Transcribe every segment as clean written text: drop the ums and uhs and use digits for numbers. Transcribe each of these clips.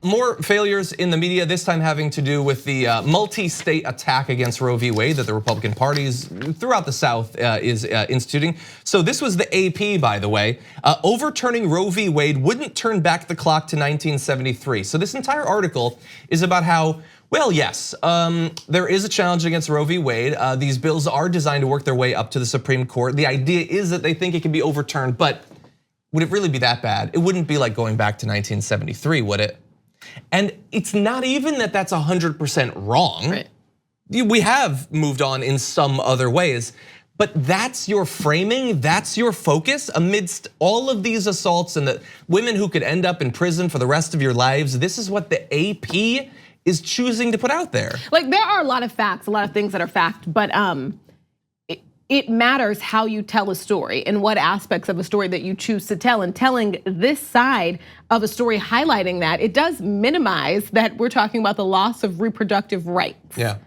more failures in the media, this time having to do with the multi-state attack against Roe v. Wade that the Republican parties throughout the South is instituting. So this was the AP, by the way. Overturning Roe v. Wade wouldn't turn back the clock to 1973. So this entire article is about how, well, yes, there is a challenge against Roe v. Wade. These bills are designed to work their way up to the Supreme Court. The idea is that they think it can be overturned, but would it really be that bad? It wouldn't be like going back to 1973, would it? And it's not even that that's 100% wrong. Right. We have moved on in some other ways, but that's your framing, that's your focus amidst all of these assaults and the women who could end up in prison for the rest of your lives. This is what the AP is choosing to put out there. Like, there are a lot of facts, a lot of things that are fact, but it matters how you tell a story and what aspects of a story that you choose to tell. And telling this side of a story, highlighting that, it does minimize that we're talking about the loss of reproductive rights. Yeah.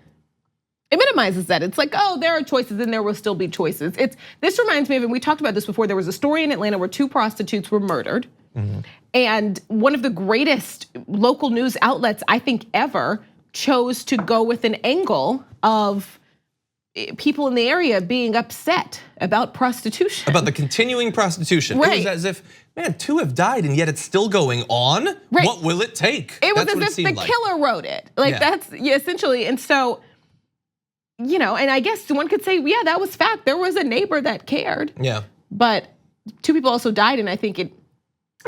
It minimizes that. It's like, oh, there are choices and there will still be choices. This reminds me of, and we talked about this before, there was a story in Atlanta where 2 prostitutes were murdered. And one of the greatest local news outlets, I think, ever chose to go with an angle of people in the area being upset about prostitution. About the continuing prostitution. Right. It was as if, man, 2 have died and yet it's still going on. Right. What will it take? It was as if the killer wrote it. Like, that's essentially, and so, you know, and I guess one could say, yeah, that was fact. There was a neighbor that cared. Yeah. But 2 people also died, and I think it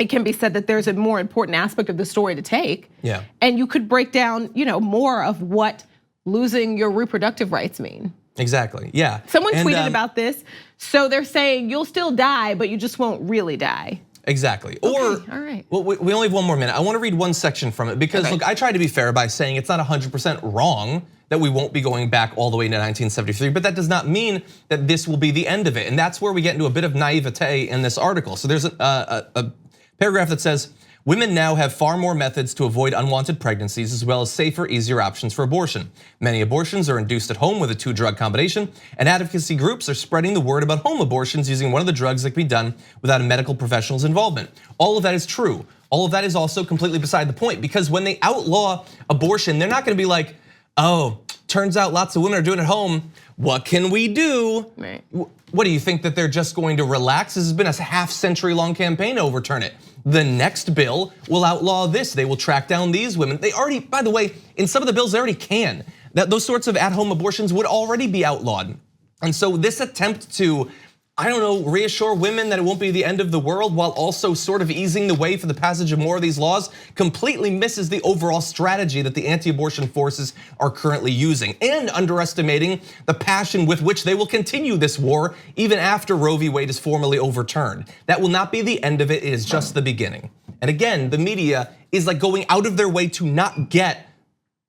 can be said that there's a more important aspect of the story to take. Yeah. And you could break down, you know, more of what losing your reproductive rights mean. Exactly, yeah. Someone tweeted about this. So they're saying you'll still die, but you just won't really die. Exactly. Okay, or, all right. Well, we only have 1 more minute. I want to read one section from it because look, I tried to be fair by saying it's not 100% wrong that we won't be going back all the way to 1973, but that does not mean that this will be the end of it. And that's where we get into a bit of naivete in this article. So there's a paragraph that says, women now have far more methods to avoid unwanted pregnancies, as well as safer, easier options for abortion. Many abortions are induced at home with a 2-drug combination, and advocacy groups are spreading the word about home abortions using one of the drugs that can be done without a medical professional's involvement. All of that is true. All of that is also completely beside the point, because when they outlaw abortion, they're not gonna be like, oh, turns out lots of women are doing it at home. What can we do? Right. What do you think, that they're just going to relax? This has been a half-century long campaign to overturn it. The next bill will outlaw this. They will track down these women. They already, by the way, in some of the bills they already can. Those sorts of at-home abortions would already be outlawed. And so this attempt to, I don't know, reassure women that it won't be the end of the world while also sort of easing the way for the passage of more of these laws completely misses the overall strategy that the anti-abortion forces are currently using, and underestimating the passion with which they will continue this war even after Roe v. Wade is formally overturned. That will not be the end of it is just the beginning. And again, the media is like going out of their way to not get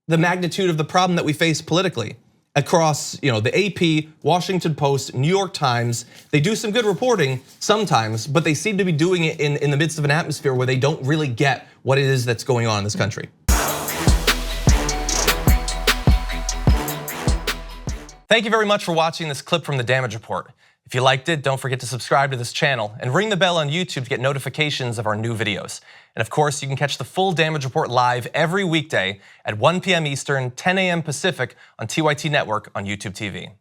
the magnitude of the problem that we face politically. Across, you know, the AP, Washington Post, New York Times, they do some good reporting sometimes, but they seem to be doing it in the midst of an atmosphere where they don't really get what it is that's going on in this country. Thank you very much for watching this clip from the Damage Report. If you liked it, don't forget to subscribe to this channel and ring the bell on YouTube to get notifications of our new videos. And of course, you can catch the full Damage Report live every weekday at 1 p.m. Eastern, 10 a.m. Pacific on TYT Network on YouTube TV.